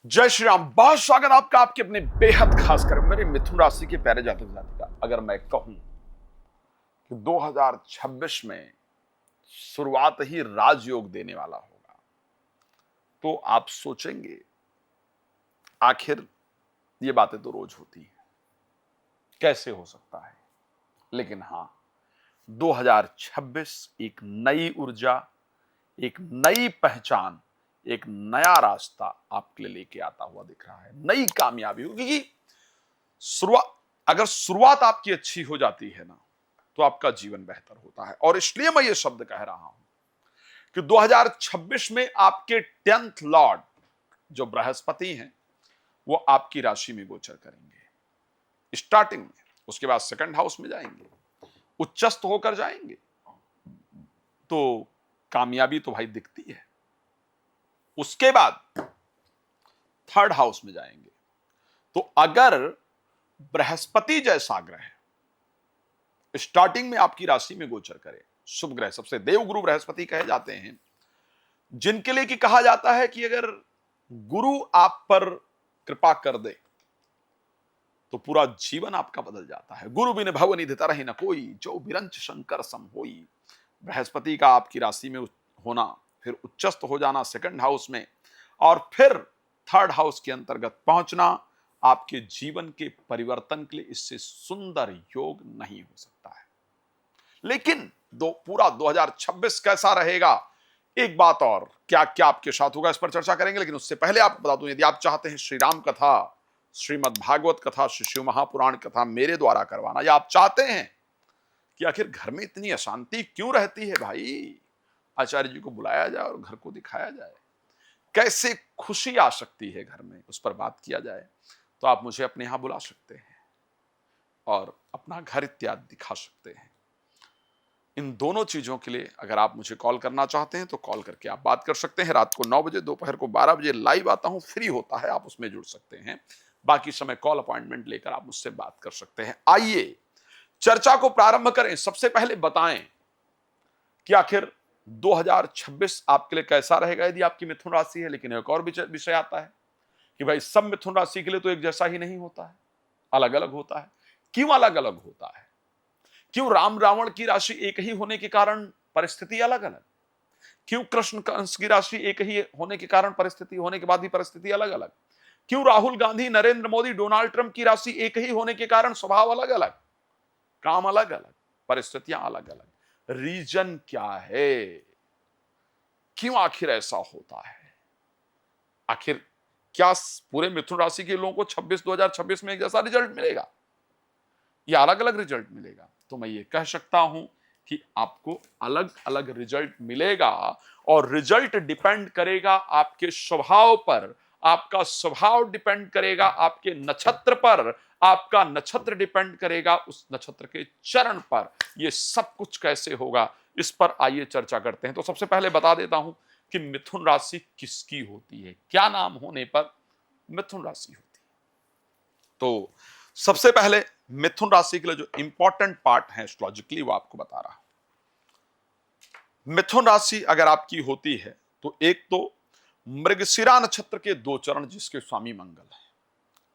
जय श्री राम। बहुत स्वागत आपका आपके अपने बेहद खास कर मेरे मिथुन राशि के प्यारे जातक जातिका। अगर मैं कहूं कि 2026 में शुरुआत ही राजयोग देने वाला होगा तो आप सोचेंगे आखिर ये बातें तो रोज होती हैं, कैसे हो सकता है। लेकिन हां, 2026 एक नई ऊर्जा, एक नई पहचान, एक नया रास्ता आपके लिए लेके आता हुआ दिख रहा है। नई कामयाबी होगी क्योंकि शुरुआत आपकी अच्छी हो जाती है ना, तो आपका जीवन बेहतर होता है। और इसलिए मैं ये शब्द कह रहा हूं कि 2026 में आपके 10th लॉर्ड जो बृहस्पति हैं वो आपकी राशि में गोचर करेंगे स्टार्टिंग में। उसके बाद सेकंड हाउस में जाएंगे, उच्चस्थ होकर जाएंगे, तो कामयाबी तो भाई दिखती है। उसके बाद थर्ड हाउस में जाएंगे, तो अगर बृहस्पति जैसा ग्रह स्टार्टिंग में आपकी राशि में गोचर करे, शुभ ग्रह, सबसे देवगुरु बृहस्पति कहे जाते हैं, जिनके लिए कि कहा जाता है कि अगर गुरु आप पर कृपा कर दे तो पूरा जीवन आपका बदल जाता है। गुरु बिन भव निधि तरहि न कोई, जो बिरंच शंकर सम होई। बृहस्पति का आपकी राशि में होना, फिर उच्चस्थ हो जाना सेकंड हाउस में, और फिर थर्ड हाउस के अंतर्गत पहुंचना, आपके जीवन के परिवर्तन के लिए इससे सुंदर योग नहीं हो सकता है। लेकिन पूरा 2026 कैसा रहेगा, एक बात और, क्या क्या आपके साथ होगा, इस पर चर्चा करेंगे। लेकिन उससे पहले आपको बता दूं, यदि आप चाहते हैं श्री राम कथा, श्रीमद् भागवत कथा, श्री शिव महापुराण कथा मेरे द्वारा करवाना, या आप चाहते हैं कि आखिर घर में इतनी अशांति क्यों रहती है भाई, आचार्य जी को बुलाया जाए और घर को दिखाया जाए, कैसे खुशी आ सकती है घर में, उस पर बात किया जाए, तो आप मुझे अपने यहां बुला सकते हैं और अपना घर इत्यादि दिखा सकते हैं। इन दोनों चीजों के लिए अगर आप मुझे कॉल करना चाहते हैं तो कॉल करके आप बात कर सकते हैं। रात को 9 बजे, दोपहर को 12 बजे लाइव आता हूं, फ्री होता है, आप उसमें जुड़ सकते हैं। बाकी समय कॉल अपॉइंटमेंट लेकर आप मुझसे बात कर सकते हैं। आइए चर्चा को प्रारंभ करें। सबसे पहले बताएं कि आखिर 2026 आपके लिए कैसा रहेगा यदि आपकी मिथुन राशि है। लेकिन एक और विषय आता है कि भाई सब मिथुन राशि के लिए तो एक जैसा ही नहीं होता है, अलग अलग होता है। क्यों अलग अलग होता है? क्यों राम रावण की राशि एक ही होने के कारण परिस्थिति अलग अलग? क्यों कृष्ण कंस की राशि एक ही होने के कारण परिस्थिति होने के बाद भी परिस्थिति अलग अलग? क्यों राहुल गांधी, नरेंद्र मोदी, डोनाल्ड ट्रंप की राशि एक ही होने के कारण स्वभाव अलग अलग, काम अलग अलग, परिस्थितियां अलग अलग? रीजन क्या है? क्यों आखिर ऐसा होता है? आखिर क्या पूरे मिथुन राशि के लोगों को 2026 में एक जैसा रिजल्ट मिलेगा या अलग अलग रिजल्ट मिलेगा? तो मैं ये कह सकता हूं कि आपको अलग अलग रिजल्ट मिलेगा, और रिजल्ट डिपेंड करेगा आपके स्वभाव पर। आपका स्वभाव डिपेंड करेगा आपके नक्षत्र पर, आपका नक्षत्र डिपेंड करेगा उस नक्षत्र के चरण पर। ये सब कुछ कैसे होगा, इस पर आइए चर्चा करते हैं। तो सबसे पहले बता देता हूं कि मिथुन राशि किसकी होती है, क्या नाम होने पर मिथुन राशि होती है। तो सबसे पहले मिथुन राशि के लिए जो इंपॉर्टेंट पार्ट है एस्ट्रोलॉजिकली, वो आपको बता रहा हूं। मिथुन राशि अगर आपकी होती है तो एक तो मृगशिरा नक्षत्र के 2 चरण जिसके स्वामी मंगल है।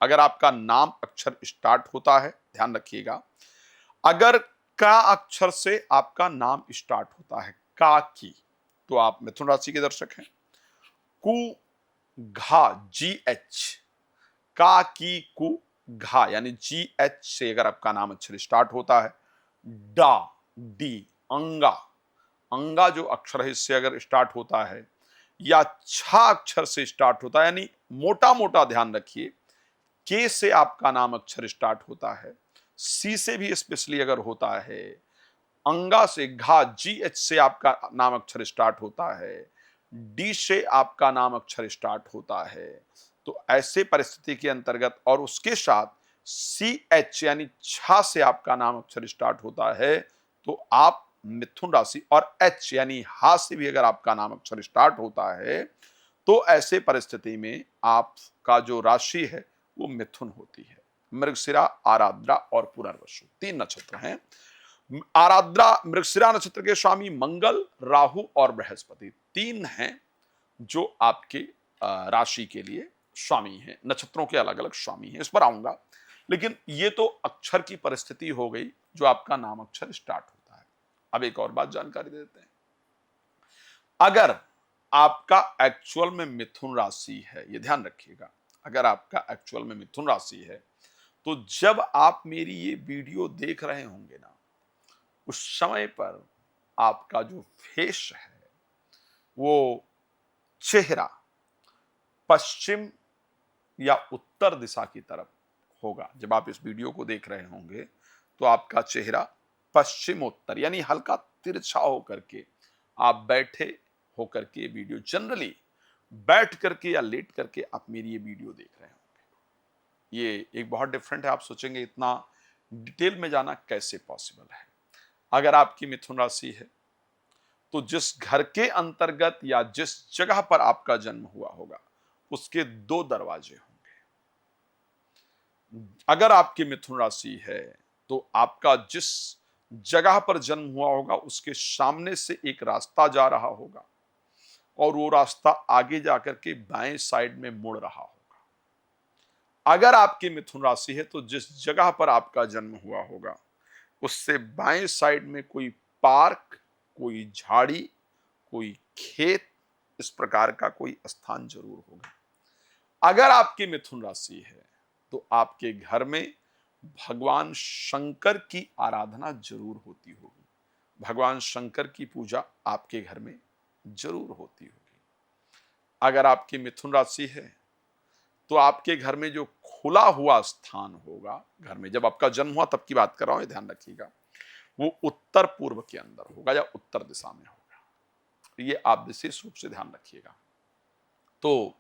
अगर आपका नाम अक्षर स्टार्ट होता है, ध्यान रखिएगा, अगर का अक्षर से आपका नाम स्टार्ट होता है, का की, तो आप मिथुन राशि के दर्शक हैं। कु घा, GH, का की कु घा यानी GH से अगर आपका नाम अक्षर स्टार्ट होता है, डा, डी, अंगा, अंगा जो अक्षर है इससे अगर स्टार्ट होता है, या छा अक्षर से स्टार्ट होता है, यानी मोटा मोटा ध्यान रखिए, के से आपका नाम अक्षर स्टार्ट होता है, सी से भी स्पेशली अगर होता है, अंगा से घा, GH से आपका नाम अक्षर स्टार्ट होता है, डी से आपका नाम अक्षर स्टार्ट होता है, तो ऐसे परिस्थिति के अंतर्गत, और उसके साथ CH यानी छा से आपका नाम अक्षर स्टार्ट होता है, तो आप मिथुन राशि, और H यानी हा से भी अगर आपका नाम अक्षर स्टार्ट होता है, तो ऐसे परिस्थिति में आपका जो राशि है वो मिथुन होती है। मृगशिरा, आराद्रा और पुनर्वसु 3 नक्षत्र हैं। आराद्रा मृगशिरा नक्षत्र के स्वामी मंगल, राहु और बृहस्पति 3 हैं जो आपके राशि के लिए स्वामी हैं, नक्षत्रों के अलग अलग स्वामी हैं, इस पर आऊंगा। लेकिन ये तो अक्षर की परिस्थिति हो गई जो आपका नाम अक्षर स्टार्ट होता है। अब एक और बात जानकारी देते हैं। अगर आपका एक्चुअल में मिथुन राशि है, ये ध्यान रखिएगा, अगर आपका एक्चुअल में मिथुन राशि है तो जब आप मेरी ये वीडियो देख रहे होंगे ना, उस समय पर आपका जो फेस है, वो चेहरा पश्चिम या उत्तर दिशा की तरफ होगा। जब आप इस वीडियो को देख रहे होंगे तो आपका चेहरा पश्चिम उत्तर यानी हल्का तिरछा होकर के आप बैठे होकर के वीडियो, जनरली बैठ करके या लेट करके आप मेरी ये वीडियो देख रहे होंगे। ये एक बहुत डिफरेंट है। आप सोचेंगे इतना डिटेल में जाना कैसे पॉसिबल है। अगर आपकी मिथुन राशि है तो जिस घर के अंतर्गत या जिस जगह पर आपका जन्म हुआ होगा उसके 2 दरवाजे होंगे। अगर आपकी मिथुन राशि है तो आपका जिस जगह पर जन्म हुआ होगा उसके सामने से एक रास्ता जा रहा होगा और वो रास्ता आगे जाकर के बाएं साइड में मुड़ रहा होगा। अगर आपकी मिथुन राशि है तो जिस जगह पर आपका जन्म हुआ होगा उससे बाएं साइड में कोई पार्क, कोई झाड़ी, कोई खेत, इस प्रकार का कोई स्थान जरूर होगा। अगर आपकी मिथुन राशि है तो आपके घर में भगवान शंकर की आराधना जरूर होती होगी। भगवान शंकर की पूजा आपके घर में जरूर होती होगी। अगर आपकी मिथुन राशि है तो आपके घर में जो खुला हुआ स्थान होगा, घर में जब आपका जन्म हुआ तब की बात कर रहा हूं, ध्यान रखिएगा, वो उत्तर पूर्व के अंदर होगा या उत्तर दिशा में होगा। ये आप विशेष रूप से ध्यान रखिएगा। तो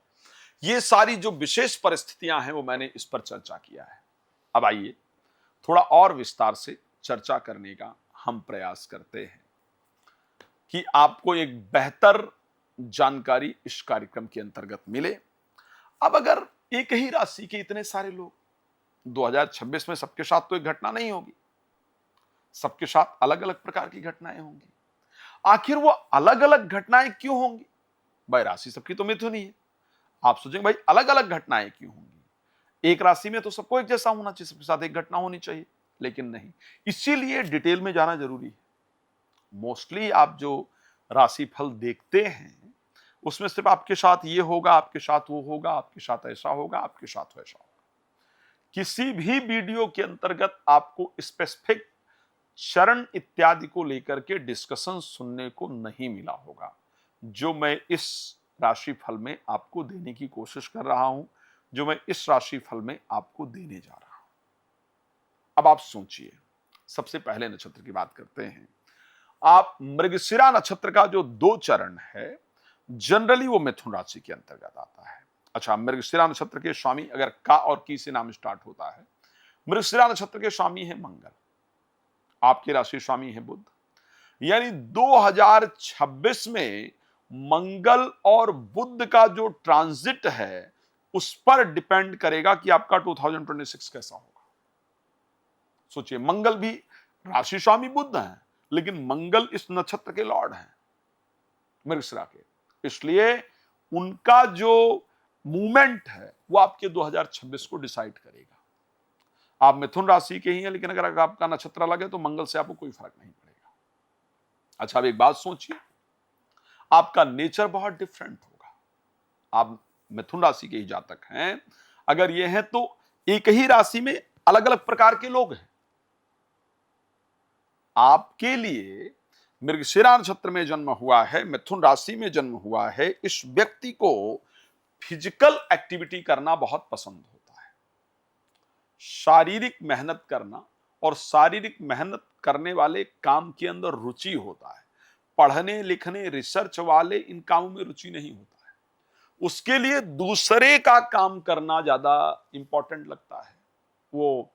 ये सारी जो विशेष परिस्थितियां हैं वो मैंने इस पर चर्चा किया है। अब आइए थोड़ा और विस्तार से चर्चा करने का हम प्रयास करते हैं कि आपको एक बेहतर जानकारी इस कार्यक्रम के अंतर्गत मिले। अब अगर एक ही राशि के इतने सारे लोग, 2026 में सबके साथ तो एक घटना नहीं होगी, सबके साथ अलग अलग प्रकार की घटनाएं होंगी। आखिर वो अलग अलग घटनाएं क्यों होंगी? भाई राशि सबकी तो मिथुन ही है। आप सोचेंगे भाई अलग अलग घटनाएं क्यों होंगी? एक राशि में तो सबको एक जैसा होना चाहिए, सबके साथ एक घटना होनी चाहिए, लेकिन नहीं। इसीलिए डिटेल में जाना जरूरी है। मोस्टली आप जो राशिफल देखते हैं उसमें सिर्फ आपके साथ ये होगा, आपके साथ वो होगा, आपके साथ ऐसा होगा, आपके साथ वैसा होगा। किसी भी वीडियो के अंतर्गत आपको स्पेसिफिक चरण इत्यादि को लेकर के डिस्कशन सुनने को नहीं मिला होगा, जो मैं इस राशिफल में आपको देने की कोशिश कर रहा हूं, जो मैं इस राशिफल में आपको देने जा रहा हूं। अब आप सोचिए, सबसे पहले नक्षत्र की बात करते हैं। आप मृगशिरा नक्षत्र का जो 2 चरण है, जनरली वो मिथुन राशि के अंतर्गत आता है। अच्छा, मृगशिरा नक्षत्र के स्वामी अगर का और की से नाम स्टार्ट होता है, मृगशिरा नक्षत्र के स्वामी है मंगल, आपकी राशि स्वामी है बुध। यानी 2026 में मंगल और बुध का जो ट्रांजिट है उस पर डिपेंड करेगा कि आपका 2026 कैसा होगा। सोचिए, मंगल भी राशि स्वामी बुध है, लेकिन मंगल इस नक्षत्र के लॉर्ड हैं, मृगशिरा के, इसलिए उनका जो मूवमेंट है वो आपके 2026 को डिसाइड करेगा। आप मिथुन राशि के ही हैं, लेकिन अगर आपका नक्षत्र अलग है तो मंगल से आपको कोई फर्क नहीं पड़ेगा। अच्छा, अब एक बात सोचिए, आपका नेचर बहुत डिफरेंट होगा। आप मिथुन राशि के ही जातक हैं, अगर ये हैं तो एक ही राशि में अलग अलग प्रकार के लोग हैं। आपके लिए मृगशिरा नक्षत्र में जन्म हुआ है, मिथुन राशि में जन्म हुआ है, इस व्यक्ति को फिजिकल एक्टिविटी करना बहुत पसंद होता है। शारीरिक मेहनत करना और शारीरिक मेहनत करने वाले काम के अंदर रुचि होता है। पढ़ने लिखने रिसर्च वाले इन कामों में रुचि नहीं होता है। उसके लिए दूसरे का काम करना ज्यादा इंपॉर्टेंट लगता है। वो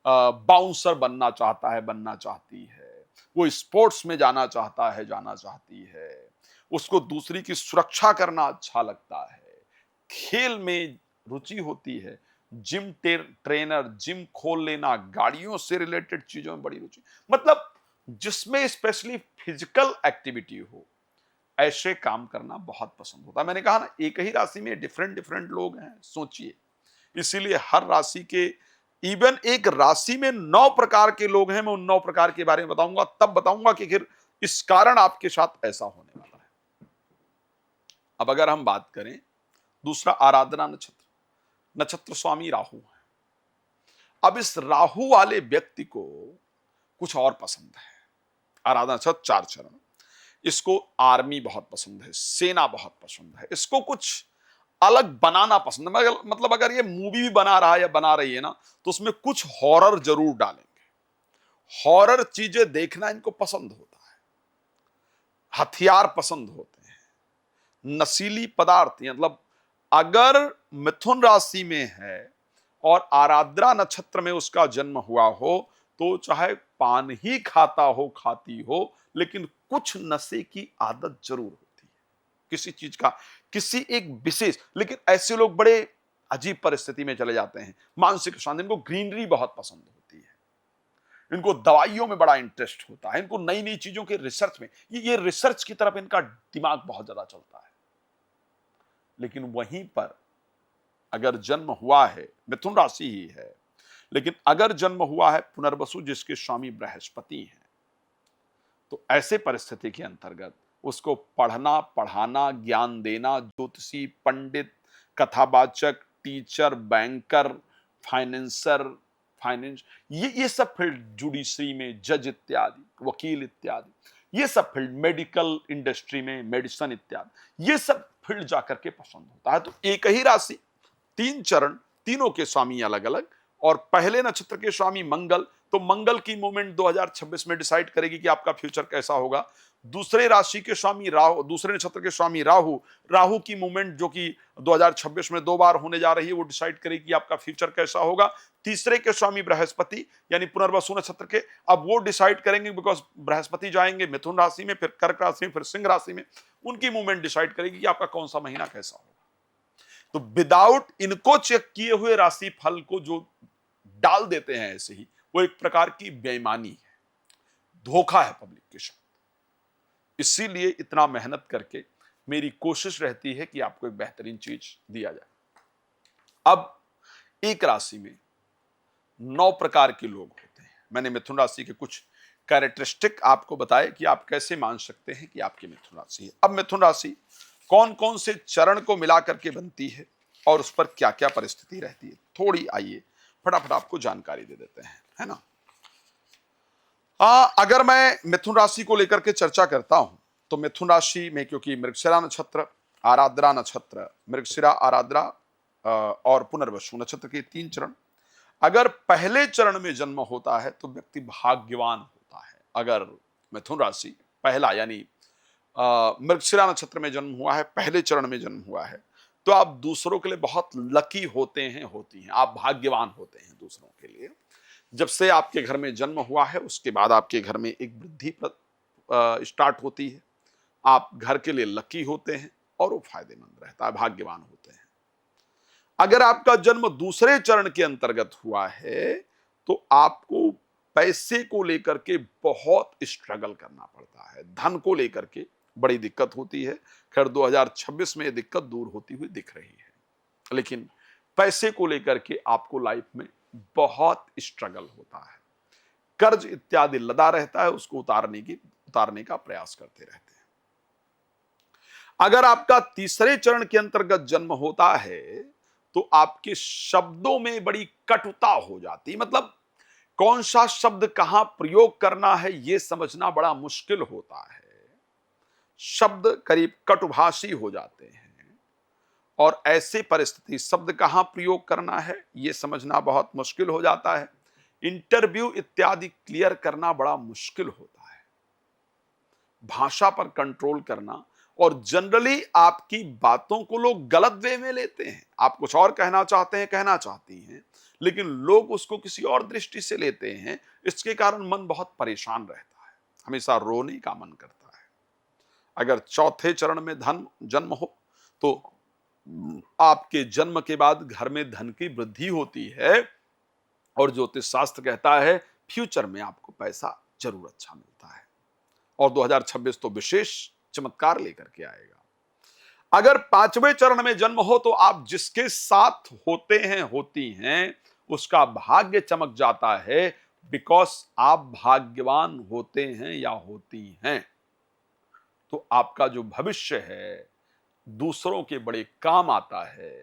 बाउंसर बनना चाहता है, बनना चाहती है, वो स्पोर्ट्स में जाना चाहता है, जाना चाहती है, उसको दूसरी की सुरक्षा करना अच्छा लगता है, खेल में रुचि होती है, जिम ट्रेनर, जिम खोल लेना, गाड़ियों से रिलेटेड चीजों में बड़ी रुचि, मतलब जिसमें स्पेशली फिजिकल एक्टिविटी हो, ऐसे काम करना बहुत पसंद होता है। मैंने कहा ना, एक ही राशि में डिफरेंट डिफरेंट लोग हैं, सोचिए। इसीलिए हर राशि के, इवन एक राशि में 9 प्रकार के लोग हैं। मैं उन 9 प्रकार के बारे में बताऊंगा, तब बताऊंगा कि फिर इस कारण आपके साथ ऐसा होने वाला है। अब अगर हम बात करें दूसरा, आराधना नक्षत्र, नक्षत्र स्वामी राहु है। अब इस राहु वाले व्यक्ति को कुछ और पसंद है। आराधना नक्षत्र 4 चरण, इसको आर्मी बहुत पसंद है, सेना बहुत पसंद है, इसको कुछ अलग बनाना पसंद है। मतलब अगर ये मूवी भी बना रहा है या बना रही है ना, तो उसमें कुछ हॉरर जरूर डालेंगे। हॉरर चीजें देखना इनको पसंद होता है, हथियार पसंद होते हैं, नशीली पदार्थ। मतलब अगर मिथुन राशि में है और आराद्रा नक्षत्र में उसका जन्म हुआ हो, तो चाहे पान ही खाता हो, खाती हो, लेकिन कुछ नशे की आदत जरूर होती है, किसी चीज का, किसी एक विशेष। लेकिन ऐसे लोग बड़े अजीब परिस्थिति में चले जाते हैं, मानसिक शांति। इनको ग्रीनरी बहुत पसंद होती है, इनको दवाइयों में बड़ा इंटरेस्ट होता है, इनको नई नई चीजों के रिसर्च में, ये रिसर्च की तरफ इनका दिमाग बहुत ज्यादा चलता है। लेकिन वहीं पर अगर जन्म हुआ है, मिथुन राशि ही है, लेकिन अगर जन्म हुआ है पुनर्वसु जिसके स्वामी बृहस्पति हैं, तो ऐसे परिस्थिति के अंतर्गत उसको पढ़ना, पढ़ाना, ज्ञान देना, ज्योतिषी, पंडित, कथावाचक, टीचर, बैंकर, फाइनेंसर, ये सब फील्ड, जुडिशरी में जज इत्यादि, वकील इत्यादि, ये सब फील्ड, मेडिकल इंडस्ट्री में मेडिसिन इत्यादि, ये सब फील्ड जाकर के पसंद होता है। तो एक ही राशि, 3 चरण, तीनों के स्वामी अलग अलग, और पहले नक्षत्र के स्वामी मंगल, तो मंगल की मूवमेंट 2026 में डिसाइड करेगी कि आपका फ्यूचर कैसा होगा। दूसरे राशि के स्वामी राहु, दूसरे नक्षत्र के स्वामी राहु, राहु की मूवमेंट जो कि 2026 में 2 बार होने जा रही है, वो डिसाइड करेगी कि आपका फ्यूचर कैसा होगा। तीसरे के स्वामी बृहस्पति यानी पुनर्वसु नक्षत्र के, अब वो डिसाइड करेंगे, बिकॉज बृहस्पति जाएंगे मिथुन राशि में, फिर कर्क राशि में, फिर सिंह राशि में, उनकी मूवमेंट डिसाइड करेगी कि आपका कौन सा महीना कैसा होगा। तो विदाउट इनको चेक किए हुए राशि फल को जो डाल देते हैं ऐसे ही, वो एक प्रकार की बेईमानी है, धोखा है पब्लिक के साथ। इसीलिए इतना मेहनत करके मेरी कोशिश रहती है कि आपको एक बेहतरीन चीज दिया जाए। अब एक राशि में 9 प्रकार के लोग होते हैं। मैंने मिथुन राशि के कुछ कैरेक्टरिस्टिक आपको बताए कि आप कैसे मान सकते हैं कि आपकी मिथुन राशि है। अब मिथुन राशि कौन कौन से चरण को मिलाकर के बनती है और उस पर क्या क्या परिस्थिति रहती है, थोड़ी आइए फटाफट आपको जानकारी दे देते हैं, है ना। अगर मैं मिथुन राशि को लेकर के चर्चा करता हूं, तो मिथुन राशि में क्योंकि मृगशिरा नक्षत्र, आराद्रा नक्षत्र, मृगशिरा, आराद्रा और पुनर्वसु नक्षत्र के 3 चरण, अगर पहले चरण में जन्म होता है तो व्यक्ति भाग्यवान होता है। अगर मिथुन राशि पहला यानी मृगशिरा नक्षत्र में जन्म हुआ है, पहले चरण में जन्म हुआ है, तो आप दूसरों के लिए बहुत लकी होते हैं, होती हैं, आप भाग्यवान होते हैं दूसरों के लिए। जब से आपके घर में जन्म हुआ है, उसके बाद आपके घर में एक वृद्धि स्टार्ट होती है, आप घर के लिए लकी होते हैं और वो फायदेमंद रहता है, भाग्यवान होते हैं। अगर आपका जन्म दूसरे चरण के अंतर्गत हुआ है, तो आपको पैसे को लेकर के बहुत स्ट्रगल करना पड़ता है, धन को लेकर के बड़ी दिक्कत होती है। खैर 2026 में ये दिक्कत दूर होती हुई दिख रही है, लेकिन पैसे को लेकर के आपको लाइफ में बहुत स्ट्रगल होता है, कर्ज इत्यादि लदा रहता है, उसको उतारने का प्रयास करते रहते हैं। अगर आपका तीसरे चरण के अंतर्गत जन्म होता है, तो आपके शब्दों में बड़ी कटुता हो जाती है। मतलब कौन सा शब्द कहां प्रयोग करना है, यह समझना बड़ा मुश्किल होता है। शब्द करीब कटुभाषी हो जाते हैं, और ऐसे परिस्थिति शब्द कहां प्रयोग करना है यह समझना बहुत मुश्किल हो जाता है। इंटरव्यू इत्यादि क्लियर करना बड़ा मुश्किल होता है, भाषा पर कंट्रोल करना, और जनरली आपकी बातों को लोग गलत वे में लेते हैं। आप कुछ और कहना चाहते हैं, कहना चाहती हैं, लेकिन लोग उसको किसी और दृष्टि से लेते हैं। इसके कारण मन बहुत परेशान रहता है, हमेशा रोने का मन करता है। अगर चौथे चरण में धन जन्म हो, तो आपके जन्म के बाद घर में धन की वृद्धि होती है, और ज्योतिष शास्त्र कहता है फ्यूचर में आपको पैसा जरूर अच्छा मिलता है। और 2026 तो विशेष चमत्कार लेकर के आएगा। अगर 5वें चरण में जन्म हो तो आप जिसके साथ होते हैं, होती हैं, उसका भाग्य चमक जाता है, बिकॉज आप भाग्यवान होते हैं या होती हैं। तो आपका जो भविष्य है दूसरों के बड़े काम आता है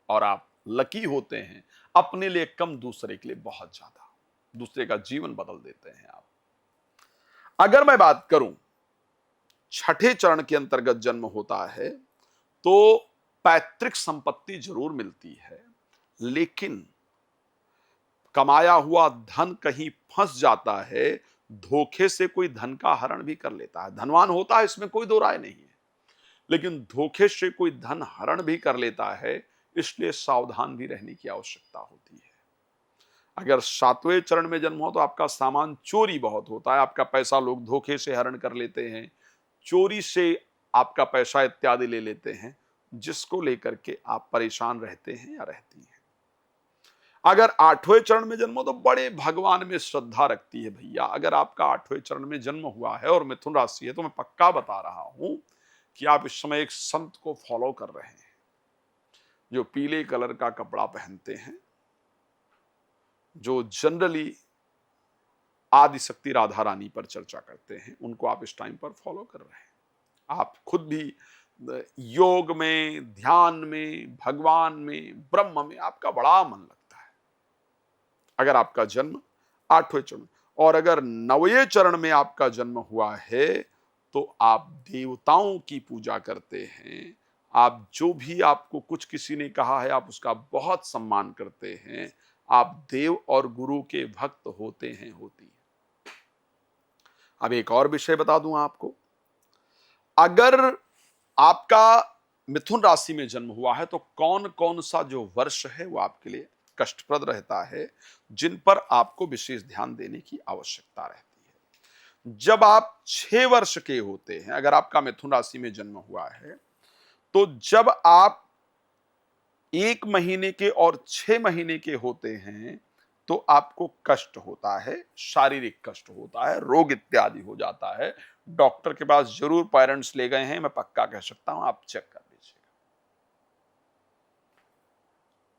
और आप लकी होते हैं। अपने लिए कम, दूसरे के लिए बहुत ज्यादा, दूसरे का जीवन बदल देते हैं आप। अगर मैं बात करूं, छठे चरण के अंतर्गत जन्म होता है तो पैतृक संपत्ति जरूर मिलती है, लेकिन कमाया हुआ धन कहीं फंस जाता है, धोखे से कोई धन का हरण भी कर लेता है। धनवान होता है, इसमें कोई दो राय नहीं है, लेकिन धोखे से कोई धन हरण भी कर लेता है, इसलिए सावधान भी रहने की आवश्यकता होती है। अगर 7वें चरण में जन्म हो तो आपका सामान चोरी बहुत होता है, आपका पैसा लोग धोखे से हरण कर लेते हैं, चोरी से आपका पैसा इत्यादि ले लेते हैं, जिसको लेकर के आप परेशान रहते हैं या रहती हैं। अगर 8वें चरण में जन्म हो तो बड़े भगवान में श्रद्धा रखती है भैया। अगर आपका 8वें चरण में जन्म हुआ है और मिथुन राशि है तो मैं पक्का बता रहा हूं कि आप इस समय एक संत को फॉलो कर रहे हैं, जो पीले कलर का कपड़ा पहनते हैं, जो जनरली आदिशक्ति राधा रानी पर चर्चा करते हैं, उनको आप इस टाइम पर फॉलो कर रहे हैं। आप खुद भी योग में, ध्यान में, भगवान में, ब्रह्म में आपका बड़ा मन लगता है। अगर आपका जन्म 8वें चरण और अगर 9वें चरण में आपका जन्म हुआ है तो आप देवताओं की पूजा करते हैं। आप जो भी आपको कुछ किसी ने कहा है आप उसका बहुत सम्मान करते हैं। आप देव और गुरु के भक्त होते हैं, होती हैं। अब एक और विषय बता दूं आपको, अगर आपका मिथुन राशि में जन्म हुआ है तो कौन कौन सा जो वर्ष है वो आपके लिए कष्टप्रद रहता है, जिन पर आपको विशेष ध्यान देने की आवश्यकता रहती है। जब आप 6 वर्ष के होते हैं, अगर आपका मिथुन राशि में जन्म हुआ है, तो जब आप 1 महीने के और 6 महीने के होते हैं तो आपको कष्ट होता है, शारीरिक कष्ट होता है, रोग इत्यादि हो जाता है। डॉक्टर के पास जरूर पेरेंट्स ले गए हैं, मैं पक्का कह सकता हूं, आप चेक कर लीजिएगा।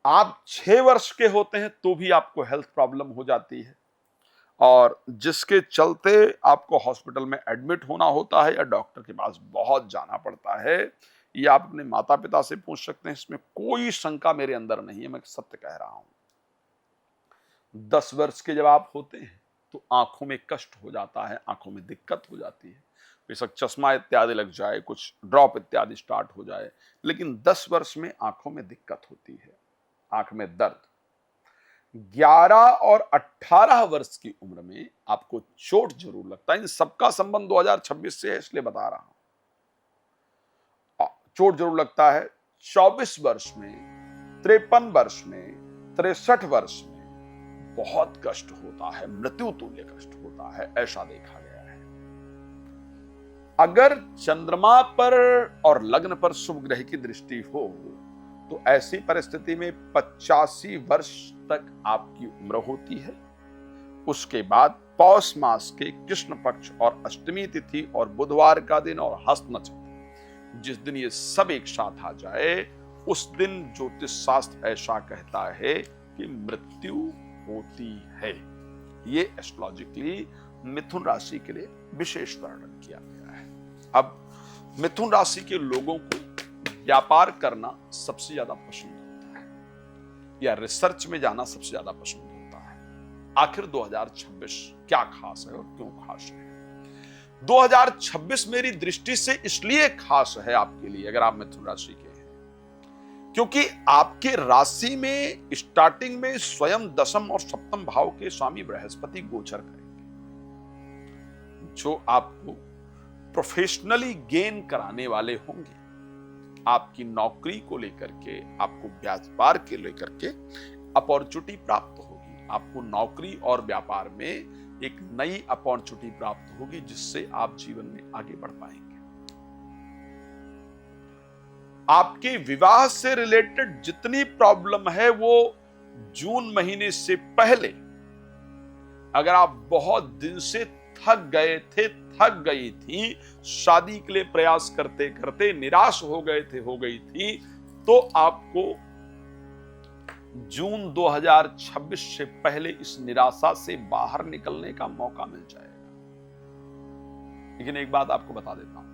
आप 6 वर्ष के होते हैं तो भी आपको हेल्थ प्रॉब्लम हो जाती है, और जिसके चलते आपको हॉस्पिटल में एडमिट होना होता है या डॉक्टर के पास बहुत जाना पड़ता है। ये आप अपने माता पिता से पूछ सकते हैं, इसमें कोई शंका मेरे अंदर नहीं है, मैं सत्य कह रहा हूं। 10 वर्ष के जब आप होते हैं तो आंखों में कष्ट हो जाता है, आंखों में दिक्कत हो जाती है, बेशक चश्मा इत्यादि लग जाए, कुछ ड्रॉप इत्यादि स्टार्ट हो जाए, लेकिन 10 वर्ष में आंखों में दिक्कत होती है, आंख में दर्द। 11 और 18 वर्ष की उम्र में आपको चोट जरूर लगता है। इन सबका संबंध 2026 से है, इसलिए बता रहा हूं। चोट जरूर लगता है। 24 वर्ष में, 53 वर्ष में, 63 वर्ष में बहुत कष्ट होता है, मृत्यु तुल्य कष्ट होता है, ऐसा देखा गया है। अगर चंद्रमा पर और लग्न पर शुभ ग्रह की दृष्टि हो तो ऐसी परिस्थिति में 85 वर्ष तक आपकी उम्र होती है। उसके बाद पौष मास के कृष्ण पक्ष और अष्टमी तिथि और बुधवार का दिन और हस्त नक्षत्र, जिस दिन ये सब एक साथ आ जाए, उस दिन ज्योतिष शास्त्र ऐसा कहता है कि मृत्यु होती है। ये एस्ट्रोलॉजिकली मिथुन राशि के लिए विशेष वर्णन किया गया है। अब मिथुन राशि के लोगों को व्यापार करना सबसे ज्यादा पसंद होता है या रिसर्च में जाना सबसे ज्यादा पसंद होता है। आखिर 2026 क्या खास है और क्यों खास है? 2026 मेरी दृष्टि से इसलिए खास है आपके लिए, अगर आप मिथुन राशि के हैं, क्योंकि आपके राशि में स्टार्टिंग में स्वयं दशम और सप्तम भाव के स्वामी बृहस्पति गोचर करेंगे, जो आपको प्रोफेशनली गेन कराने वाले होंगे। आपकी नौकरी को लेकर के, आपको व्यापार के लेकर के अपॉर्चुनिटी प्राप्त होगी। आपको नौकरी और व्यापार में एक नई अपॉर्चुनिटी प्राप्त होगी, जिससे आप जीवन में आगे बढ़ पाएंगे। आपके विवाह से रिलेटेड जितनी प्रॉब्लम है वो जून महीने से पहले, अगर आप बहुत दिन से थक गए थे, थक गई थी, शादी के लिए प्रयास करते करते निराश हो गई थी, तो आपको जून 2026 से पहले इस निराशा से बाहर निकलने का मौका मिल जाएगा। लेकिन एक बात आपको बता देता हूं,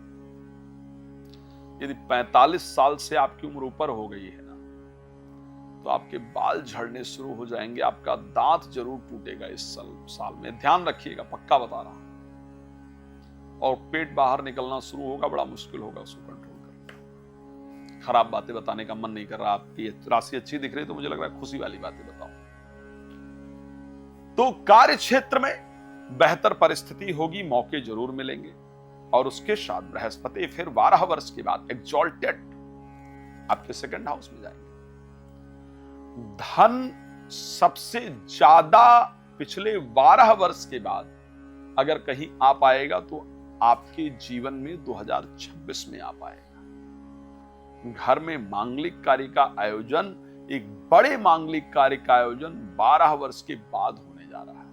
यदि 45 साल से आपकी उम्र ऊपर हो गई है ना, तो आपके बाल झड़ने शुरू हो जाएंगे, आपका दांत जरूर टूटेगा इस साल में, ध्यान रखिएगा, पक्का बता रहा हूं। और पेट बाहर निकलना शुरू होगा, बड़ा मुश्किल होगा उसको कंट्रोल करना। खराब बातें बताने का मन नहीं कर रहा, आपकी राशि अच्छी दिख रही तो मुझे लग रहा है खुशी वाली बातें बताओ। तो कार्य क्षेत्र में बेहतर परिस्थिति होगी, मौके जरूर मिलेंगे। और उसके साथ बृहस्पति फिर 12 वर्ष के बाद एक्सॉल्टेड आपके सेकंड हाउस में जाएंगे। धन सबसे ज्यादा पिछले 12 वर्ष के बाद अगर कहीं आ पाएगा तो आपके जीवन में 2026 में आ पाएगा। घर में मांगलिक कार्य का आयोजन, एक बड़े मांगलिक कार्य का आयोजन 12 वर्ष के बाद होने जा रहा है।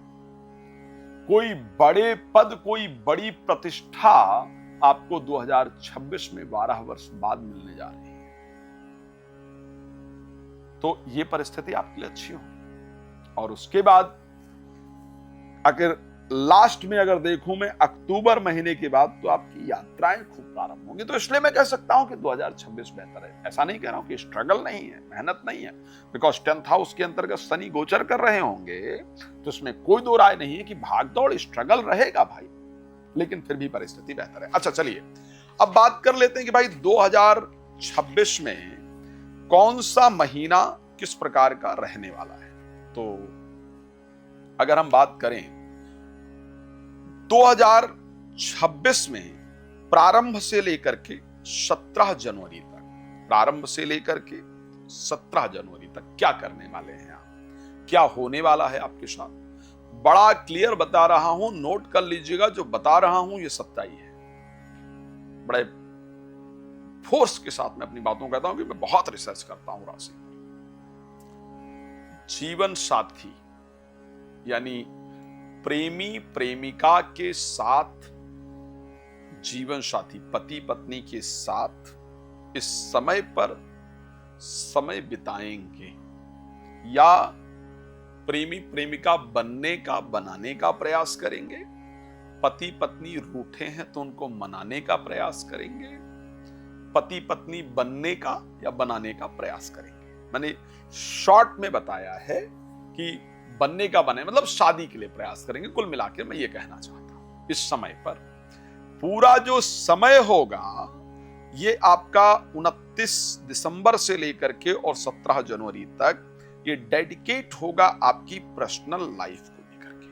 कोई बड़े पद, कोई बड़ी प्रतिष्ठा आपको 2026 में 12 वर्ष बाद मिलने जा रही है। तो ये परिस्थिति आपके लिए अच्छी हो। और उसके बाद अगर लास्ट में अगर देखूं मैं अक्टूबर महीने के बाद, तो आपकी यात्राएं खूब प्रारंभ होंगी। तो इसलिए मैं कह सकता हूं कि 2026 बेहतर है। ऐसा नहीं कह रहा हूं कि स्ट्रगल नहीं है, मेहनत नहीं है, बिकॉज 10th हाउस के अंतर्गत शनि गोचर कर रहे होंगे, तो इसमें कोई दो राय नहीं है कि भागदौड़ स्ट्रगल रहेगा भाई, लेकिन फिर भी परिस्थिति बेहतर है। अच्छा चलिए अब बात कर लेते हैं कि भाई 2026 में कौन सा महीना किस प्रकार का रहने वाला है। तो अगर हम बात करें 2026 में प्रारंभ से लेकर के 17 जनवरी तक, प्रारंभ से लेकर के 17 जनवरी तक क्या करने वाले हैं आप, क्या होने वाला है आपके साथ, बड़ा क्लियर बता रहा हूं, नोट कर लीजिएगा। जो बता रहा हूं ये सच्चाई है। बड़े फोर्स के साथ मैं अपनी बातों कहता हूं कि मैं बहुत रिसर्च करता हूं राशि पर। जीवन साथी यानी प्रेमी प्रेमिका के साथ, जीवन साथी पति पत्नी के साथ इस समय पर समय बिताएंगे, या प्रेमी प्रेमिका बनने का, बनाने का प्रयास करेंगे। पति पत्नी रूठे हैं तो उनको मनाने का प्रयास करेंगे, पति पत्नी बनने का या बनाने का प्रयास करेंगे। मैंने शॉर्ट में बताया है कि बनने का बने मतलब शादी के लिए प्रयास करेंगे। कुल मिलाकर मैं ये कहना चाहता हूं, इस समय पर पूरा जो समय होगा ये आपका 29 दिसंबर से लेकर के और 17 जनवरी तक ये डेडिकेट होगा आपकी पर्सनल लाइफ को लेकर के।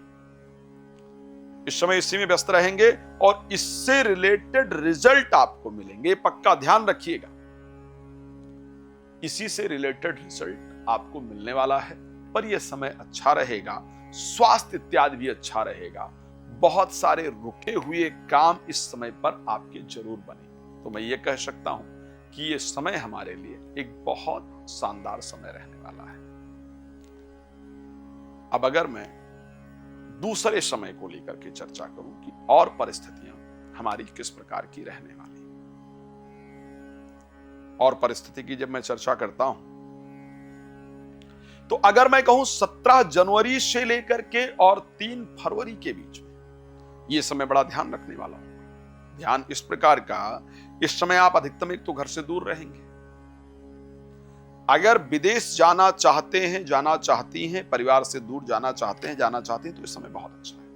इस समय इसी में व्यस्त रहेंगे और इससे रिलेटेड रिजल्ट आपको मिलेंगे, पक्का ध्यान रखिएगा। इसी से रिलेटेड रिजल्ट आपको मिलने वाला है। पर यह समय अच्छा रहेगा, स्वास्थ्य इत्यादि भी अच्छा रहेगा। बहुत सारे रुके हुए काम इस समय पर आपके जरूर बने। तो मैं ये कह सकता हूं कि यह समय हमारे लिए एक बहुत शानदार समय रहने वाला है। अब अगर मैं दूसरे समय को लेकर के चर्चा करूं कि और परिस्थितियां हमारी किस प्रकार की रहने वाली, और परिस्थिति की जब मैं चर्चा करता हूं तो अगर मैं कहूं 17 जनवरी से लेकर के और 3 फरवरी के बीच में यह समय बड़ा ध्यान रखने वाला होगा। ध्यान इस प्रकार का, इस समय आप अधिकतम एक तो घर से दूर रहेंगे। अगर विदेश जाना चाहते हैं, जाना चाहती हैं, परिवार से दूर जाना चाहते हैं, जाना चाहती हैं, तो इस समय बहुत अच्छा है।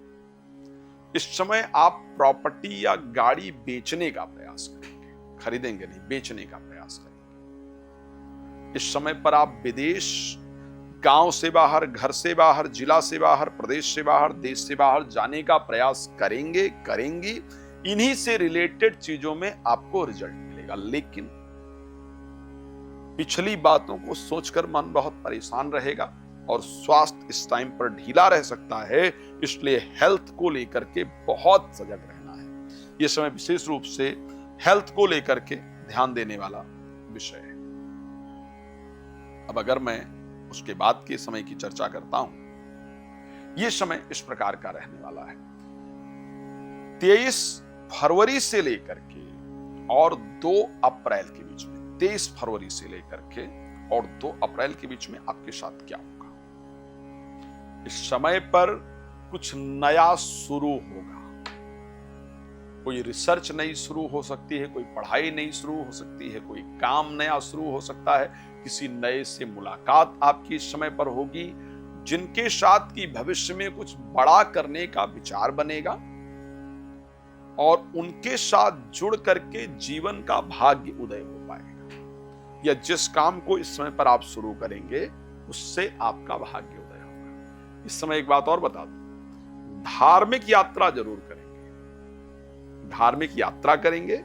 इस समय आप प्रॉपर्टी या गाड़ी बेचने का प्रयास करेंगे, खरीदेंगे नहीं, बेचने का प्रयास करेंगे। इस समय पर आप विदेश, गांव से बाहर, घर से बाहर, जिला से बाहर, प्रदेश से बाहर, देश से बाहर जाने का प्रयास करेंगी। इन्हीं से रिलेटेड चीजों में आपको रिजल्ट मिलेगा। लेकिन पिछली बातों को सोचकर मन बहुत परेशान रहेगा और स्वास्थ्य इस टाइम पर ढीला रह सकता है। इसलिए हेल्थ को लेकर के बहुत सजग रहना है। यह समय विशेष रूप से हेल्थ को लेकर के ध्यान देने वाला विषय है। अब अगर मैं उसके बाद के समय की चर्चा करता हूं, यह समय इस प्रकार का रहने वाला है। 23 फरवरी से लेकर के और 2 अप्रैल के बीच में, 23 फरवरी से लेकर के और 2 अप्रैल के बीच में आपके साथ क्या होगा? इस समय पर कुछ नया शुरू होगा। कोई रिसर्च नई शुरू हो सकती है, कोई पढ़ाई नई शुरू हो सकती है, कोई काम नया शुरू हो सकता है, किसी नए से मुलाकात आपकी इस समय पर होगी, जिनके साथ की भविष्य में कुछ बड़ा करने का विचार बनेगा और उनके साथ जुड़ करके जीवन का भाग्य उदय हो पाएगा, या जिस काम को इस समय पर आप शुरू करेंगे उससे आपका भाग्य उदय होगा। इस समय एक बात और बता दूं, धार्मिक यात्रा जरूर करेंगे, धार्मिक यात्रा करेंगे,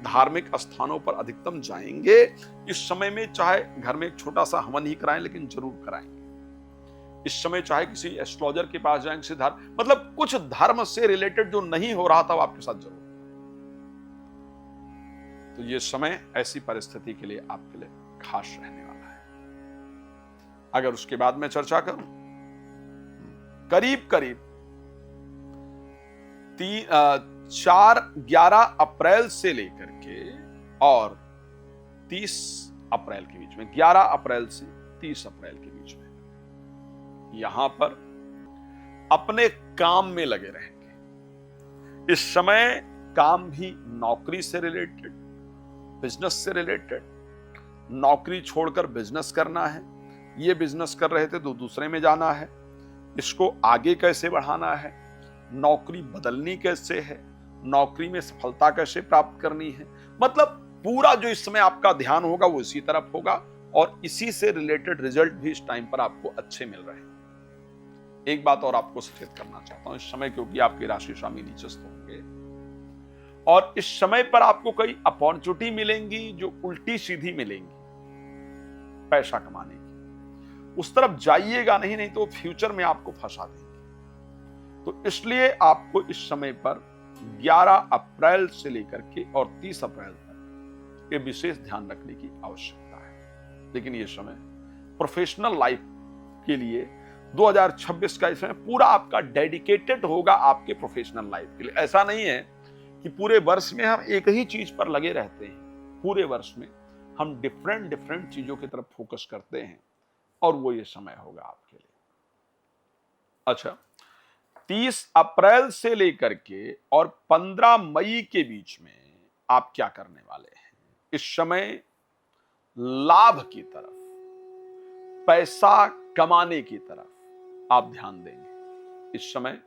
धार्मिक स्थानों पर अधिकतम जाएंगे। इस समय में चाहे घर में एक छोटा सा हवन ही कराएं, लेकिन जरूर कराएंगे। इस समय चाहे किसी एस्ट्रोलॉजर के पास जाएं, किसी धर्म, मतलब कुछ धर्म से रिलेटेड जो नहीं हो रहा था वो आपके साथ जरूर। तो ये समय ऐसी परिस्थिति के लिए आपके लिए खास रहने वाला है। अगर उसके बाद में चर्चा करूं, करीब करीब 4-11 अप्रैल से लेकर के और 30 अप्रैल के बीच में, 11 अप्रैल से 30 अप्रैल के बीच में यहां पर अपने काम में लगे रहेंगे। इस समय काम भी नौकरी से रिलेटेड, बिजनेस से रिलेटेड, नौकरी छोड़कर बिजनेस करना है, ये बिजनेस कर रहे थे तो दूसरे में जाना है, इसको आगे कैसे बढ़ाना है, नौकरी बदलनी कैसे है, नौकरी में सफलता कैसे प्राप्त करनी है, मतलब पूरा जो इस समय आपका ध्यान होगा वो इसी तरफ होगा और इसी से रिलेटेड रिजल्ट भी इस टाइम पर आपको अच्छे मिल रहे हैं। एक बात और आपको सचेत करना चाहता हूं, इस समय क्योंकि आपकी राशि स्वामी नीचस्थ होंगे और इस समय पर आपको कई अपॉर्चुनिटी मिलेंगी जो उल्टी सीधी मिलेंगी पैसा कमाने की। उस तरफ जाइएगा नहीं, नहीं तो फ्यूचर में आपको फंसा देंगे। तो इसलिए आपको इस समय पर 11 अप्रैल से लेकर के और 30 अप्रैल तक ये विशेष ध्यान रखने की आवश्यकता है। लेकिन ये समय प्रोफेशनल लाइफ के लिए 2026 का इसमें पूरा आपका डेडिकेटेड होगा आपके प्रोफेशनल लाइफ के लिए। ऐसा नहीं है कि पूरे वर्ष में हम एक ही चीज पर लगे रहते हैं, पूरे वर्ष में हम डिफरेंट चीजों की तरफ फोकस करते हैं और वो ये समय होगा आपके लिए। अच्छा, 30 अप्रैल से लेकर के और 15 मई के बीच में आप क्या करने वाले हैं? इस समय लाभ की तरफ, पैसा कमाने की तरफ आप ध्यान देंगे। इस समय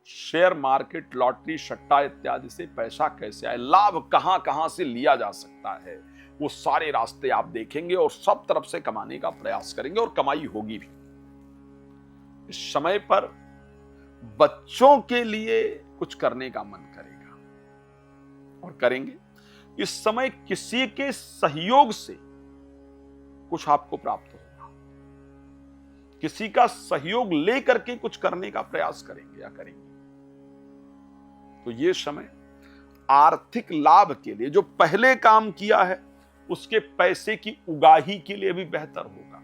शेयर मार्केट, लॉटरी, सट्टा इत्यादि से पैसा कैसे आए, लाभ कहां कहां से लिया जा सकता है, वो सारे रास्ते आप देखेंगे और सब तरफ से कमाने का प्रयास करेंगे और कमाई होगी भी। इस समय पर बच्चों के लिए कुछ करने का मन करेगा और करेंगे। इस समय किसी के सहयोग से कुछ आपको प्राप्त होगा, किसी का सहयोग लेकर के कुछ करने का प्रयास करेंगे या करेंगे। तो ये समय आर्थिक लाभ के लिए, जो पहले काम किया है उसके पैसे की उगाही के लिए भी बेहतर होगा।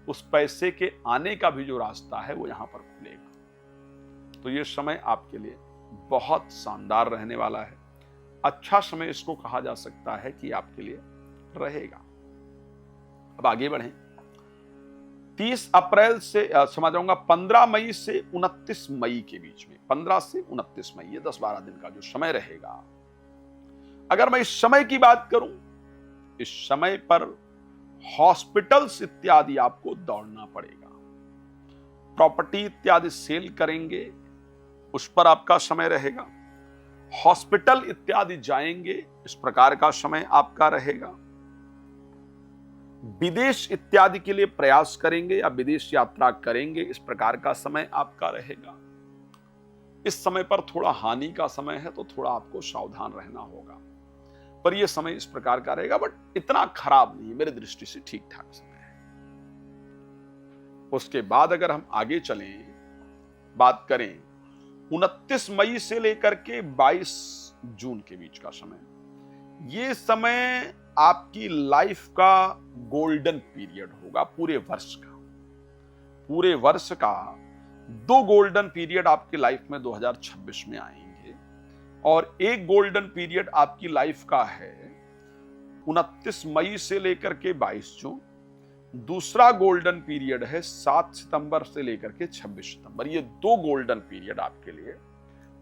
उस पैसे के आने का भी जो रास्ता है वो यहां पर खुलेगा। तो ये समय आपके लिए बहुत शानदार रहने वाला है। अच्छा समय इसको कहा जा सकता है कि आपके लिए रहेगा। अब आगे बढ़ें। 30 अप्रैल से समझ जाऊंगा 15 मई से 29 मई के बीच में, 15 से 29 मई, ये 10-12 दिन का जो समय रहेगा। अगर मैं इस समय की बात करूं, इस समय पर हॉस्पिटल्स इत्यादि आपको दौड़ना पड़ेगा। प्रॉपर्टी इत्यादि सेल करेंगे, उस पर आपका समय रहेगा। हॉस्पिटल इत्यादि जाएंगे, इस प्रकार का समय आपका रहेगा। विदेश इत्यादि के लिए प्रयास करेंगे या विदेश यात्रा करेंगे, इस प्रकार का समय आपका रहेगा। इस समय पर थोड़ा हानि का समय है, तो थोड़ा आपको सावधान रहना होगा, पर यह समय इस प्रकार का रहेगा। बट इतना खराब नहीं है, मेरी दृष्टि से ठीक ठाक समय है। उसके बाद अगर हम आगे चलें, बात करें 29 मई से लेकर के 22 जून के बीच का समय, ये समय आपकी लाइफ का गोल्डन पीरियड होगा। पूरे वर्ष का 2 गोल्डन पीरियड आपके लाइफ में 2026 में आएंगे। और एक गोल्डन पीरियड आपकी लाइफ का है 29 मई से लेकर के 22 जून। दूसरा गोल्डन पीरियड है 7 सितंबर से लेकर के 26 सितंबर। ये 2 गोल्डन पीरियड आपके लिए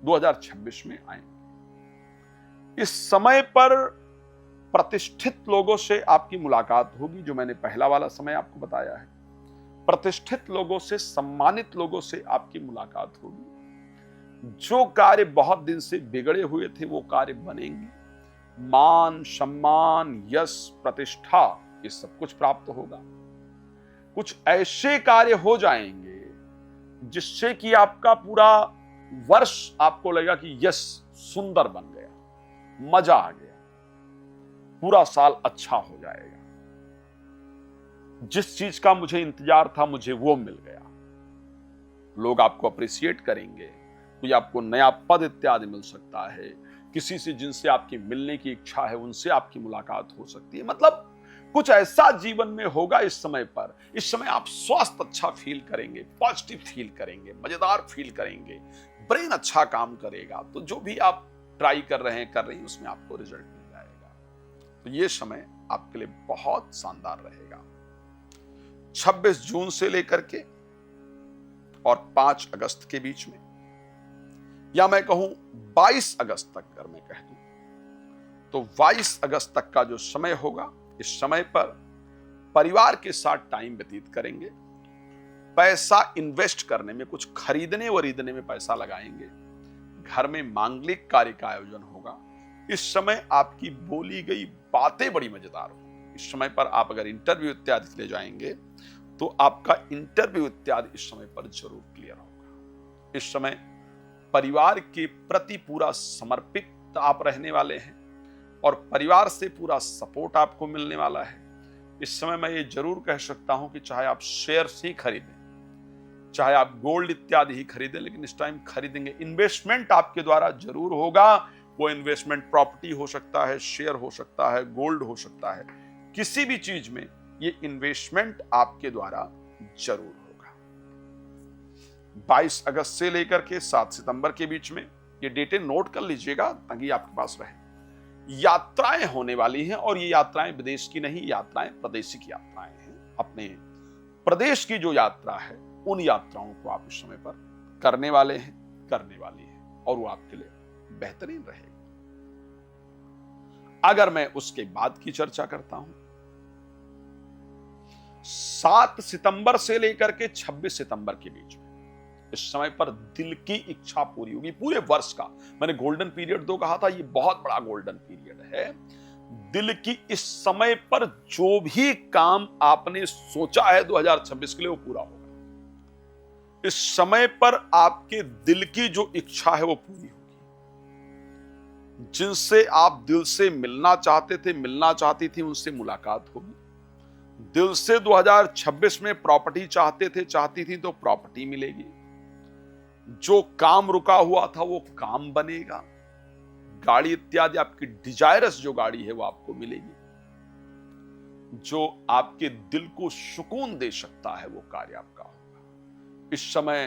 2026 में आएंगे। इस समय पर प्रतिष्ठित लोगों से आपकी मुलाकात होगी, जो मैंने पहला वाला समय आपको बताया है। प्रतिष्ठित लोगों से, सम्मानित लोगों से आपकी मुलाकात होगी। जो कार्य बहुत दिन से बिगड़े हुए थे वो कार्य बनेंगे। मान, सम्मान, यश, प्रतिष्ठा, ये सब कुछ प्राप्त होगा। कुछ ऐसे कार्य हो जाएंगे जिससे कि आपका पूरा वर्ष आपको लगेगा कि यस, सुंदर बन गया, मजा आ गया, पूरा साल अच्छा हो जाएगा। जिस चीज का मुझे इंतजार था मुझे वो मिल गया। लोग आपको अप्रिशिएट करेंगे, कोई आपको नया पद इत्यादि मिल सकता है। किसी से जिनसे आपकी मिलने की इच्छा है उनसे आपकी मुलाकात हो सकती है। मतलब कुछ ऐसा जीवन में होगा इस समय पर। इस समय आप स्वास्थ्य अच्छा फील करेंगे, पॉजिटिव फील करेंगे, मजेदार फील करेंगे, ब्रेन अच्छा काम करेगा। तो जो भी आप ट्राई कर रहे हैं उसमें आपको रिजल्ट मिल जाएगा। तो ये समय आपके लिए बहुत शानदार रहेगा। 26 जून से लेकर के और 5 अगस्त के बीच में, या मैं कहूं 22 अगस्त तक अगर मैं कह दूं, तो 22 अगस्त तक का जो समय होगा, इस समय पर परिवार के साथ टाइम व्यतीत करेंगे। पैसा इन्वेस्ट करने में, कुछ खरीदने वरीदने में पैसा लगाएंगे। घर में मांगलिक कार्य का आयोजन होगा। इस समय आपकी बोली गई बातें बड़ी मजेदार होंगी। इस समय पर आप अगर इंटरव्यू इत्यादि के लिए जाएंगे तो आपका इंटरव्यू इत्यादि इस समय पर जरूर क्लियर होगा। इस समय परिवार के प्रति पूरा समर्पित आप रहने वाले हैं और परिवार से पूरा सपोर्ट आपको मिलने वाला है। इस समय मैं ये जरूर कह सकता हूं कि चाहे आप शेयर्स ही खरीदें, चाहे आप गोल्ड इत्यादि ही खरीदें, लेकिन इस टाइम खरीदेंगे। इन्वेस्टमेंट आपके द्वारा जरूर होगा। वो इन्वेस्टमेंट प्रॉपर्टी हो सकता है, शेयर हो सकता है, गोल्ड हो सकता है। किसी भी चीज में ये इन्वेस्टमेंट आपके द्वारा जरूर होगा। 22 अगस्त से लेकर के 7 सितंबर के बीच में ये डेटें नोट कर लीजिएगा ताकि आपके पास रहे। यात्राएं होने वाली हैं और ये यात्राएं विदेश की नहीं, यात्राएं प्रादेशिक यात्राएं हैं। अपने प्रदेश की जो यात्रा है उन यात्राओं को आप इस समय पर करने वाले हैं, करने वाली है, और वो आपके लिए बेहतरीन रहेगा। अगर मैं उसके बाद की चर्चा करता हूं, 7 सितंबर से लेकर के 26 सितंबर के बीच में इस समय पर दिल की इच्छा पूरी होगी पूरे वर्ष का। मैंने गोल्डन पीरियड 2 कहा था, ये बहुत बड़ा गोल्डन पीरियड है। दिल की इस समय पर जो भी काम आपने सोचा है 2026 के लिए वो पूरा होगा। इस समय पर आपके दिल की जो इच्छा है वो पूरी होगी। जिनसे आप दिल से मिलना चाहते थे, मिलना चाहती थी, उनसे मुलाकात होगी। दिल से 2026 में प्रॉपर्टी चाहते थे, चाहती थी, तो प्रॉपर्टी मिलेगी। जो काम रुका हुआ था वो काम बनेगा। गाड़ी इत्यादि आपकी डिजायरस जो गाड़ी है वो आपको मिलेगी। जो आपके दिल को सुकून दे सकता है वो कार्य आपका होगा। इस समय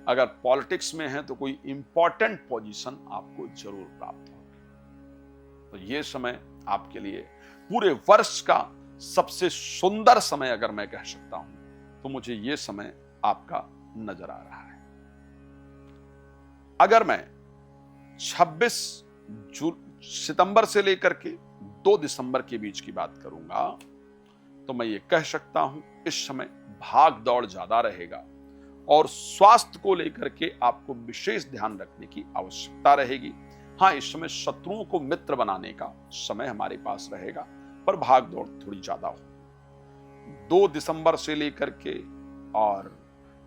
अगर पॉलिटिक्स में है तो कोई इंपॉर्टेंट पोजीशन आपको जरूर प्राप्त होगी। तो ये समय आपके लिए पूरे वर्ष का सबसे सुंदर समय अगर मैं कह सकता हूं तो मुझे ये समय आपका नजर आ रहा है। अगर मैं 26 सितंबर से लेकर के 2 दिसंबर के बीच की बात करूंगा तो मैं ये कह सकता हूं इस समय भाग दौड़ ज्यादा रहेगा और स्वास्थ्य को लेकर के आपको विशेष ध्यान रखने की आवश्यकता रहेगी। हाँ, इस समय शत्रुओं को मित्र बनाने का समय हमारे पास रहेगा, पर भाग दौड़ थोड़ी ज्यादा हो। 2 दिसंबर से लेकर के और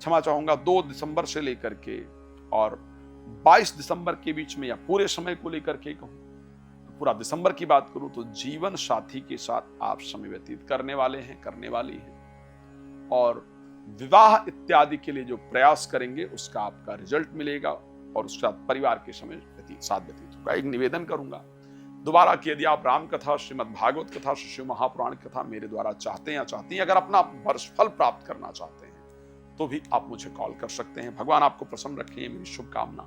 क्षमा चाहूंगा 2 दिसंबर से लेकर के और 22 दिसंबर के बीच में, या पूरे समय को लेकर के कहूं तो पूरा दिसंबर की बात करूं तो जीवन साथी के साथ आप समय व्यतीत करने वाले हैं, करने वाली हैं, और विवाह इत्यादि के लिए जो प्रयास करेंगे उसका आपका रिजल्ट मिलेगा और उसके साथ परिवार के समय साथ व्यतीत होगा। एक निवेदन करूंगा दोबारा कि यदि आप राम कथा, श्रीमद् भागवत कथा, शिव महापुराण कथा मेरे द्वारा चाहते हैं या चाहती हैं, अगर अपना वर्ष फल प्राप्त करना चाहते हैं तो भी आप मुझे कॉल कर सकते हैं। भगवान आपको प्रसन्न रखें, मेरी शुभकामना।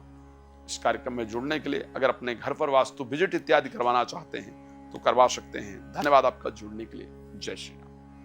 इस कार्यक्रम में जुड़ने के लिए। अगर अपने घर पर वास्तु विजिट इत्यादि करवाना चाहते हैं तो करवा सकते हैं। धन्यवाद आपका जुड़ने के लिए। जय श्री राम।